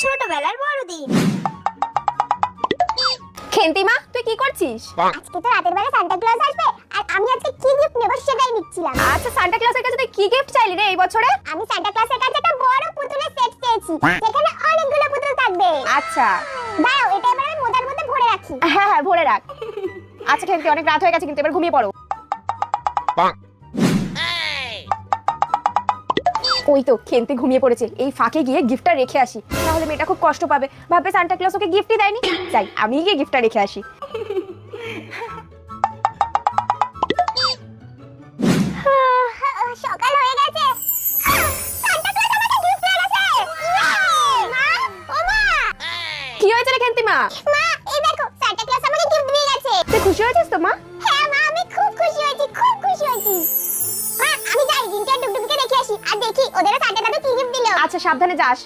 ছোটবেলার বড়দিন। খেন্তিমা তুই কি করছিস? আজকে তো রাতের বেলা সান্টা ক্লজ আসবে আর আমি আজকে কি গিফট নেব সেটাই নিচ্ছিলাম। আচ্ছা সান্টা ক্লজের কাছে তুই কি গিফট চাইলি রে এই বছরে? আমি সান্টা ক্লজের কাছে একটা বড় পুতুলের সেট চেয়েছি যেখানে অনেকগুলো পুতুল থাকবে। আচ্ছা দাও এটা এবার আমি মোদার মধ্যে ভরে রাখি। হ্যাঁ হ্যাঁ ভরে রাখ। আচ্ছা খেন্তি অনেক রাত হয়ে গেছে কিন্তু এবার ঘুমিয়ে পড়ো। ওই তো খেন্তি ঘুমিয়ে পড়েছে, এই ফাঁকে গিয়ে গিফটটা রেখে আসি, তাহলে মেয়েটা খুব কষ্ট পাবে, ভাববে সান্টা ক্লজ ওকে গিফটই দেয়নি। যাই আমি গিয়ে গিফটটা রেখে আসি। সকাল হয়ে গেছে। সান্টা ক্লজ আমাকে গিফট এনেছে। মা, ও মা। কি হয়েছে রে খেন্তিমা? মা, এই দেখো সান্টা ক্লজ আমাকে গিফট দিয়ে গেছে। তুই খুশি হয়েছিস তো মা? হ্যাঁ মা, আমি খুব খুশি হয়েছি, খুব খুশি হয়েছি। মা, আমি যাই জিনকে ডুগডুগিকে দেখে আসি আর দেখি ওদের সান্টা দাদু কি গিফট দিল। আচ্ছা সাবধানে যাস।